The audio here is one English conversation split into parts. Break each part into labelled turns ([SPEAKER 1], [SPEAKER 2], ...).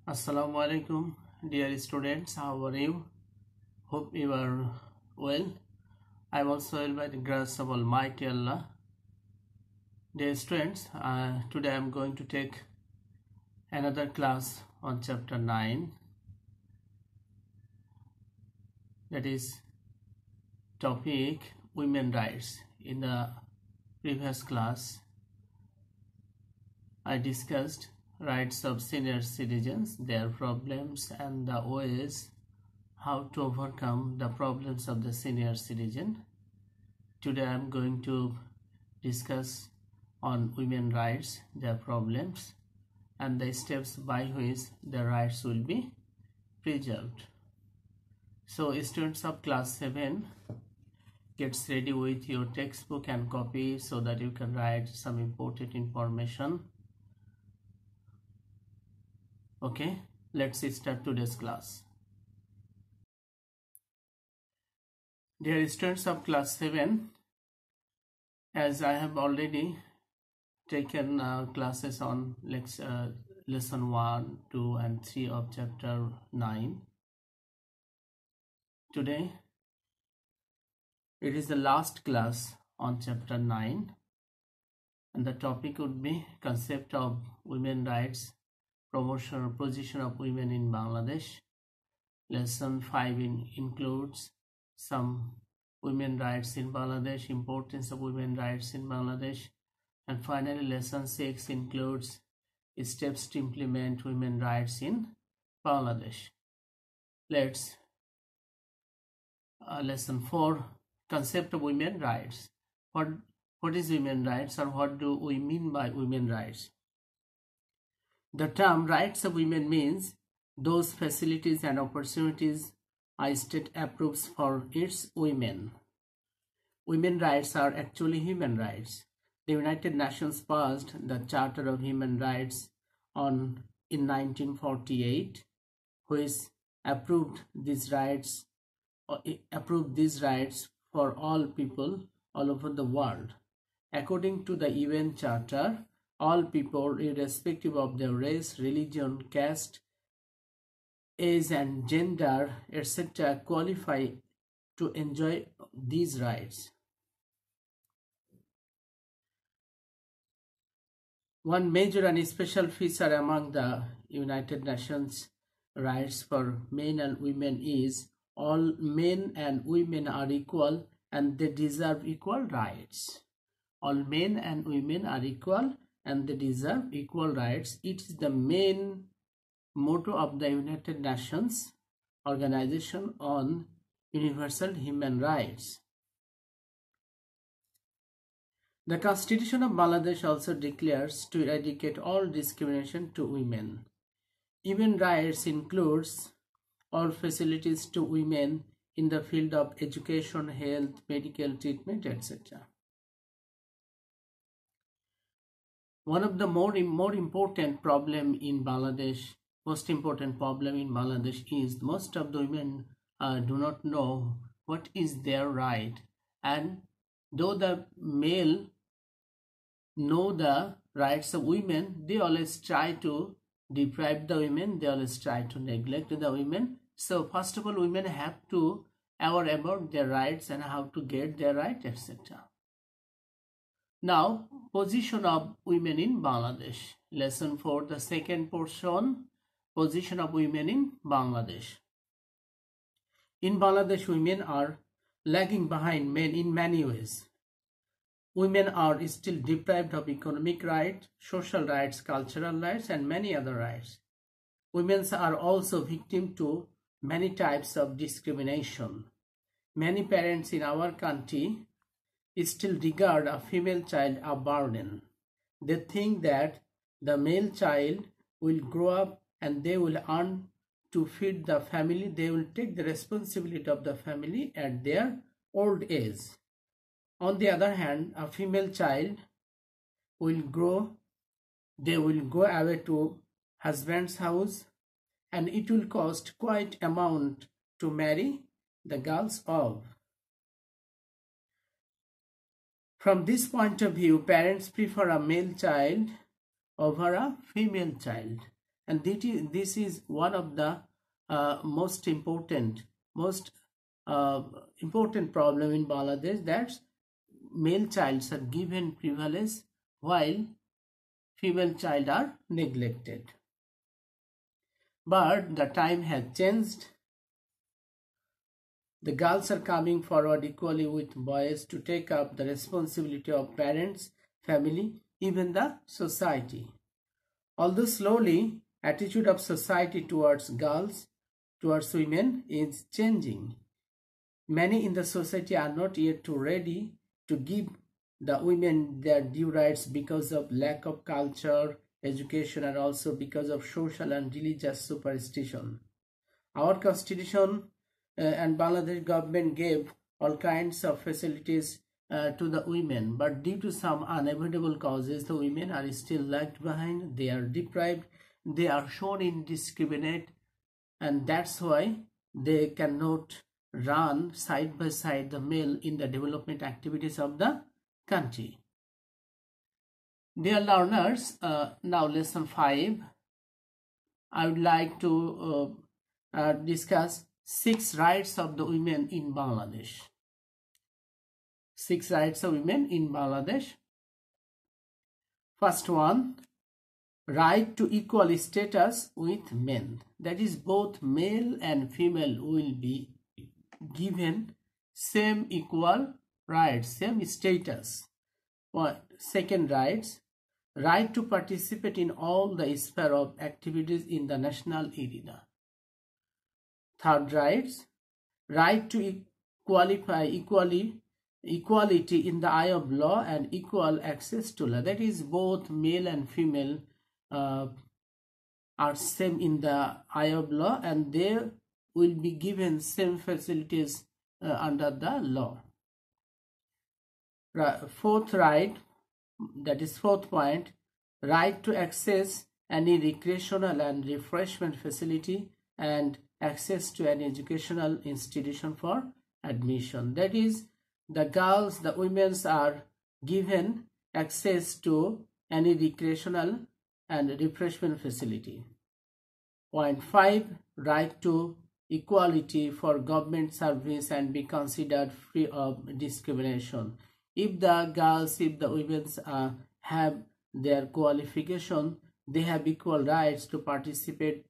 [SPEAKER 1] Assalamu alaikum, dear students. How are you? Hope you are well. I am also well by the grace of Almighty Allah. Dear students, today I am going to take another class on chapter 9, that is topic women rights. In the previous class I discussed rights of senior citizens, their problems, and the ways how to overcome the problems of the senior citizen. Today I am going to discuss on women rights, their problems, and the steps by which the rights will be preserved. So students of class 7, gets ready with your textbook and copy so that you can write some important information. Okay, let's start today's class. Dear students of class 7, as I have already taken classes on lesson 1, 2 and 3 of chapter 9, today it is the last class on chapter 9, and the topic would be concept of women rights, promotion or position of women in Bangladesh. Lesson 5 includes some women rights in Bangladesh, importance of women rights in Bangladesh, and finally lesson 6 includes steps to implement women rights in Bangladesh. Let's lesson 4, concept of women rights. What is women rights, or what do we mean by women rights? The term rights of women means those facilities and opportunities a state approves for its women. Women rights are actually human rights. The United Nations passed the Charter of Human Rights in 1948, which approved these rights for all people all over the world. According to the UN Charter, all people, irrespective of their race, religion, caste, age and gender, etc., qualify to enjoy these rights. One major and special feature among the United Nations rights for men and women is all men and women are equal and they deserve equal rights. All men and women are equal and they deserve equal rights. It is the main motto of the United Nations Organization on Universal Human Rights. The Constitution of Bangladesh also declares to eradicate all discrimination to women. Human rights includes all facilities to women in the field of education, health, medical treatment, etc. One of the more important problem in Bangladesh, most important problem in Bangladesh is most of the women do not know what is their right, and though the male know the rights of women, they always try to deprive the women, they always try to neglect the women. So first of all, women have to aware about their rights and how to get their right, etc. Now, position of women in Bangladesh. Lesson 4, the second portion, position of women in Bangladesh. In Bangladesh, women are lagging behind men in many ways. Women are still deprived of economic rights, social rights, cultural rights, and many other rights. Women are also victim to many types of discrimination. Many parents in our country still regard a female child a burden. They think that the male child will grow up and they will earn to feed the family. They will take the responsibility of the family at their old age. On the other hand, a female child will grow, they will go away to husband's house, and it will cost quite amount to marry the girls of. From this point of view, parents prefer a male child over a female child. And this is one of the most important problem in Bangladesh, that male childs are given privilege while female child are neglected. But the time has changed. The girls are coming forward equally with boys to take up the responsibility of parents, family, even the society. Although slowly, attitude of society towards girls, towards women is changing. Many in the society are not yet ready to give the women their due rights because of lack of culture, education, and also because of social and religious superstition. Our constitution and Bangladesh government gave all kinds of facilities to the women, but due to some unavoidable causes, the women are still left behind. They are deprived, they are shown indiscriminate, and that's why they cannot run side by side the male in the development activities of the country. Dear learners, now lesson 5, I would like to discuss 6 rights of the women in Bangladesh. 6 rights of women in Bangladesh. First one, right to equal status with men. That is, both male and female will be given same equal rights, same status. Second rights, right to participate in all the sphere of activities in the national arena. Third rights, right to equality in the eye of law and equal access to law. That is, both male and female are same in the eye of law, and they will be given same facilities under the law. Fourth right, that is fourth point, right to access any recreational and refreshment facility and access to an educational institution for admission. That is, the girls, the women are given access to any recreational and refreshment facility. Point 5, right to equality for government service and be considered free of discrimination. If the girls, if the women have their qualification, they have equal rights to participate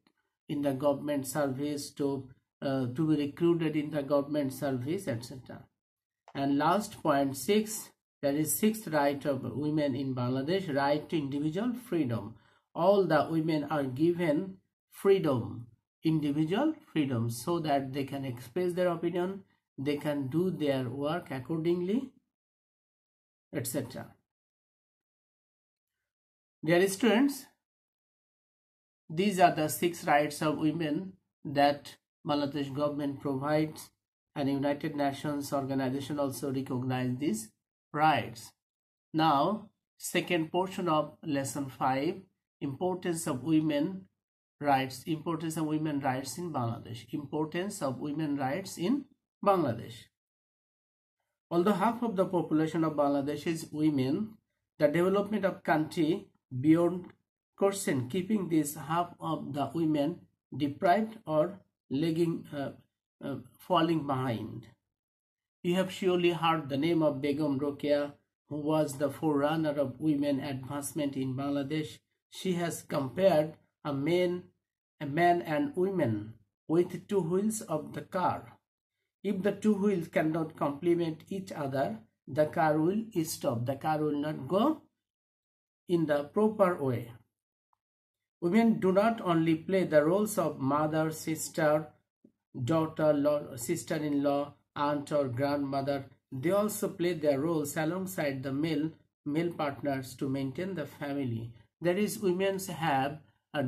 [SPEAKER 1] in the government service, to be recruited in the government service, etc. And last point 6, that is 6th right of women in Bangladesh, right to individual freedom. All the women are given freedom, individual freedom, so that they can express their opinion, they can do their work accordingly, etc. Dear students, these are the 6 rights of women that Bangladesh government provides, and United Nations organization also recognize these rights. Now, second portion of lesson 5, importance of women rights, importance of women rights in Bangladesh. Importance of women rights in Bangladesh. Although half of the population of Bangladesh is women, the development of country beyond question, keeping this half of the women deprived or lagging, falling behind. You have surely heard the name of Begum Rokeya, who was the forerunner of women advancement in Bangladesh. She has compared a man and women with 2 wheels of the car. If the 2 wheels cannot complement each other, the car will stop. The car will not go in the proper way. Women do not only play the roles of mother, sister, daughter, sister-in-law, aunt or grandmother. They also play their roles alongside the male partners to maintain the family. That is, women have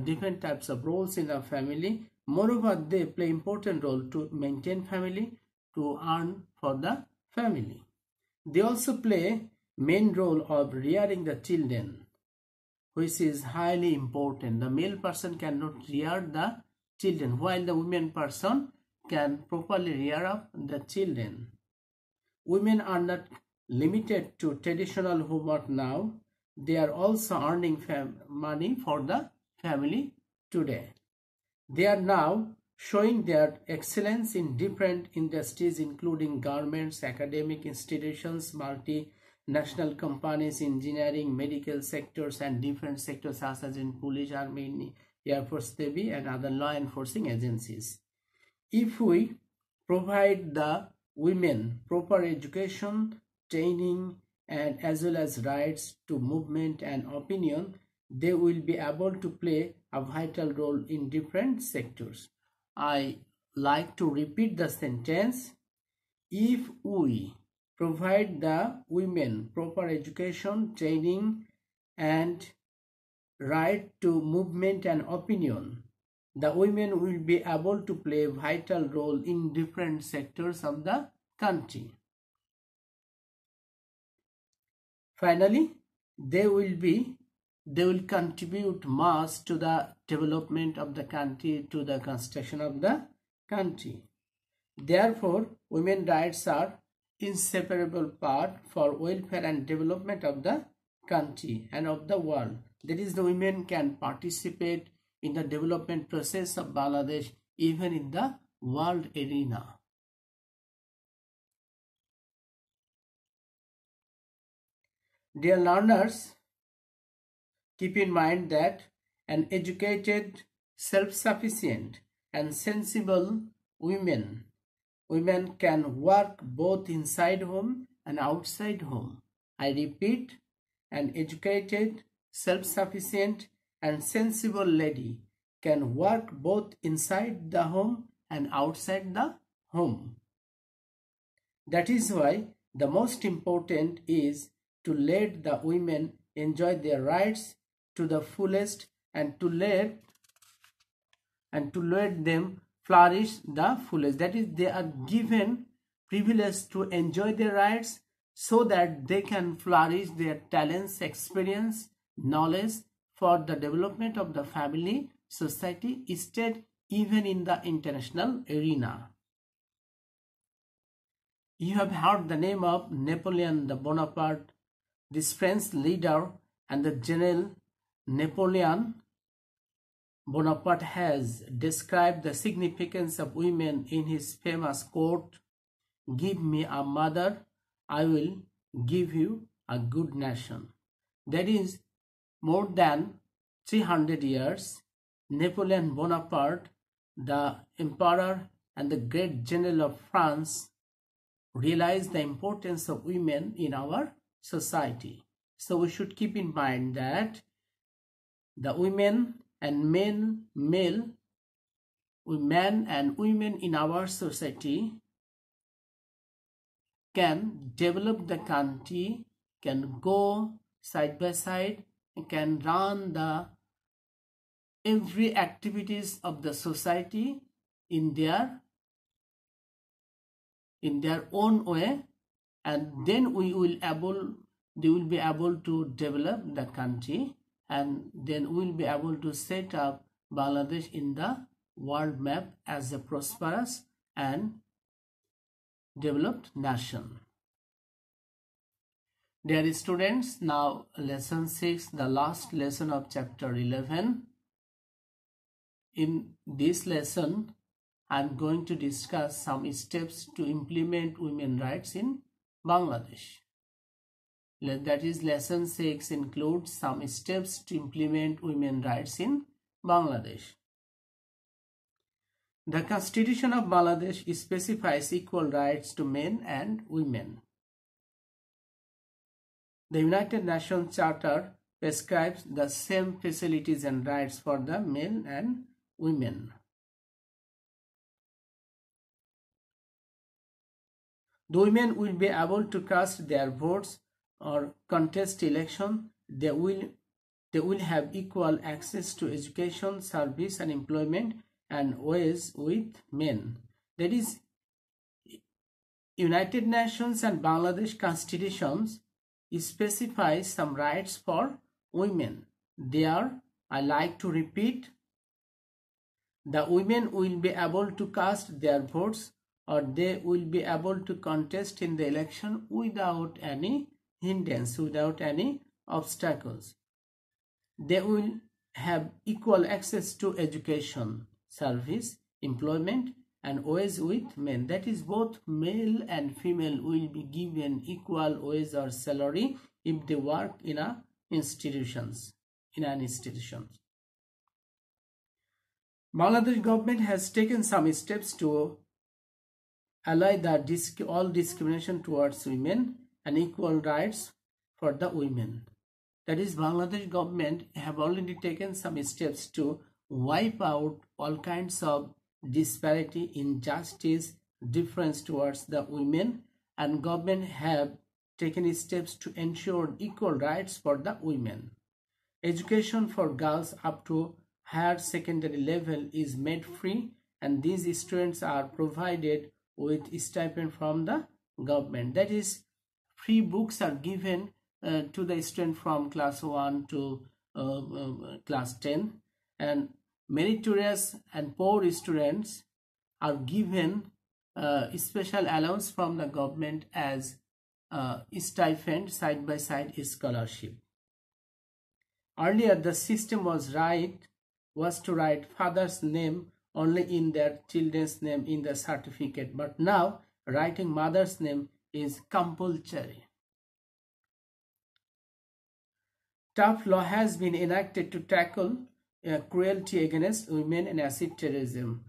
[SPEAKER 1] different types of roles in a family. Moreover, they play important role to maintain family, to earn for the family. They also play main role of rearing the children, which is highly important. The male person cannot rear the children, while the women person can properly rear up the children. Women are not limited to traditional homework now. They are also earning money for the family today. They are now showing their excellence in different industries including garments, academic institutions, multinational companies, engineering, medical sectors, and different sectors such as in police, army, air force, navy, and other law enforcing agencies. If we provide the women proper education, training, and as well as rights to movement and opinion, they will be able to play a vital role in different sectors. I like to repeat the sentence. If we provide the women proper education, training, and right to movement and opinion, the women will be able to play a vital role in different sectors of the country. Finally, they will contribute much to the development of the country, to the construction of the country. Therefore, women's rights are inseparable part for welfare and development of the country and of the world. That is, the women can participate in the development process of Bangladesh even in the world arena. Dear learners, keep in mind that an educated, self-sufficient, and sensible women can work both inside home and outside home. I repeat, an educated, self-sufficient, and sensible lady can work both inside the home and outside the home. That is why the most important is to let the women enjoy their rights to the fullest and to let them flourish the fullest. That is, they are given privilege to enjoy their rights so that they can flourish their talents, experience, knowledge for the development of the family, society, state, even in the international arena. You have heard the name of Napoleon Bonaparte, this French leader, and the General Napoleon Bonaparte has described the significance of women in his famous quote, "Give me a mother, I will give you a good nation." That is, more than 300 years, Napoleon Bonaparte, the emperor and the great general of France, realized the importance of women in our society. So we should keep in mind that the women and men and women in our society can develop the country, can go side by side, and can run the every activities of the society in their own way, and then they will be able to develop the country, and then we will be able to set up Bangladesh in the world map as a prosperous and developed nation. Dear students, now lesson 6, the last lesson of chapter 11. In this lesson, I am going to discuss some steps to implement women's rights in Bangladesh. That is, lesson 6 includes some steps to implement women's rights in Bangladesh. The Constitution of Bangladesh specifies equal rights to men and women. The United Nations Charter prescribes the same facilities and rights for the men and women. The women will be able to cast their votes or contest election. They will have equal access to education, service, and employment and wage with men. That is, United Nations and Bangladesh constitutions specify some rights for women. There, I like to repeat, the women will be able to cast their votes or they will be able to contest in the election without any hindrance, without any obstacles. They will have equal access to education, service, employment, and wage with men. That is, both male and female will be given equal wage or salary if they work in an institution. Bangladesh government has taken some steps to allay all discrimination towards women and equal rights for the women. That is, Bangladesh government have already taken some steps to wipe out all kinds of disparity, injustice, difference towards the women, and government have taken steps to ensure equal rights for the women. Education for girls up to higher secondary level is made free, and these students are provided with stipend from the government. That is, free books are given to the student from class 1 to class 10, and meritorious and poor students are given special allowance from the government as stipend side by side scholarship. Earlier, the system was to write father's name only in their children's name in the certificate, but now writing mother's name is compulsory. Tough law has been enacted to tackle cruelty against women and acid terrorism.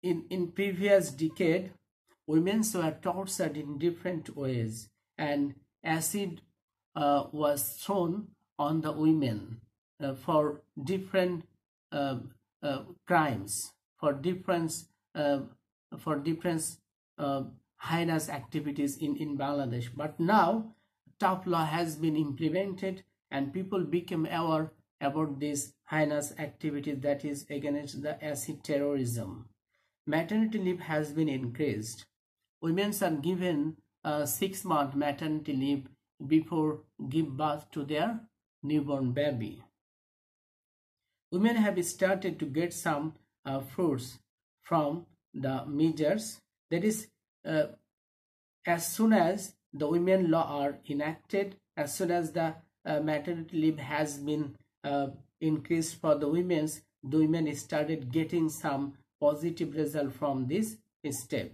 [SPEAKER 1] In previous decade, women were tortured in different ways, and acid was thrown on the women for different crimes, for different heinous activities in Bangladesh. But now tough law has been implemented and people became aware about this heinous activity, that is against the acid terrorism. Maternity leave has been increased. Women are given 6-month maternity leave before give birth to their newborn baby. Women have started to get some fruits from the measures. That is, as soon as the women law are enacted, as soon as the maternity leave has been increased for the women started getting some positive result from this step.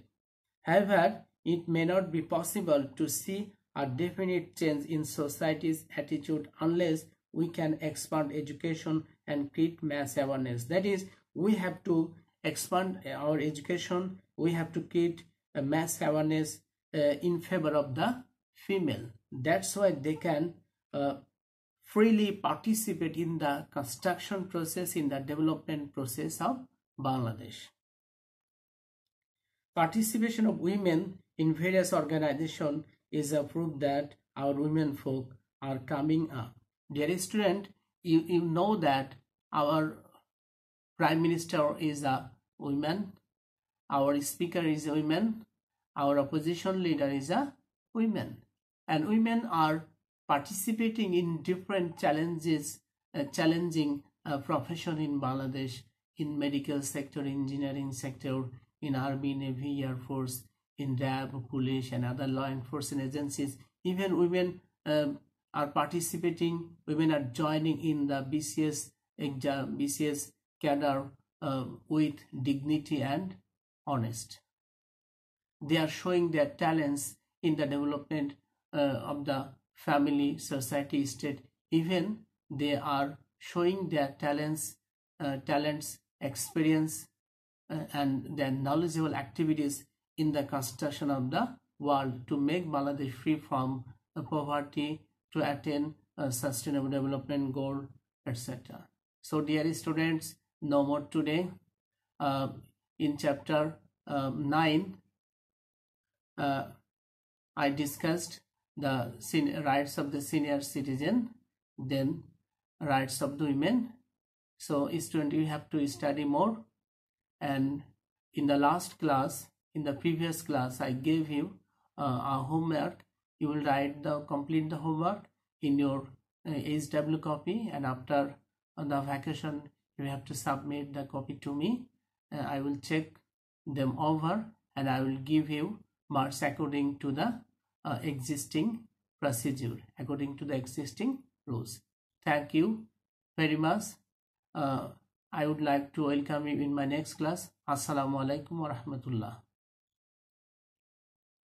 [SPEAKER 1] However, it may not be possible to see a definite change in society's attitude unless we can expand education and create mass awareness. That is, we have to expand our education, we have to create a mass awareness in favor of the female. That's why they can freely participate in the construction process, in the development process of Bangladesh. Participation of women in various organizations is a proof that our women folk are coming up. Dear student, you know that our Prime Minister is a woman, our Speaker is a woman, our opposition leader is a woman, and women are participating in different challenging profession in Bangladesh, in medical sector, engineering sector, in Army, Navy, Air Force, in RAB, police and other law enforcement agencies. Even women are participating, women are joining in the BCS exam, BCS cadre with dignity and honest. They are showing their talents in the development of the family, society, state. Even they are showing their talents, experience, and their knowledgeable activities in the construction of the world to make Bangladesh free from poverty, to attain a sustainable development goal, etc. So dear students, no more today. In chapter 9, I discussed the rights of the senior citizen, then rights of the women. So student, you have to study more. And in the last class, in the previous class, I gave you a homework. You will complete the homework in your HW copy, and after the vacation you have to submit the copy to me. I will check them over and I will give you marks according to the existing procedure, according to the existing rules. Thank you very much. I would like to welcome you in my next class. Assalamu alaikum wa rahmatullah.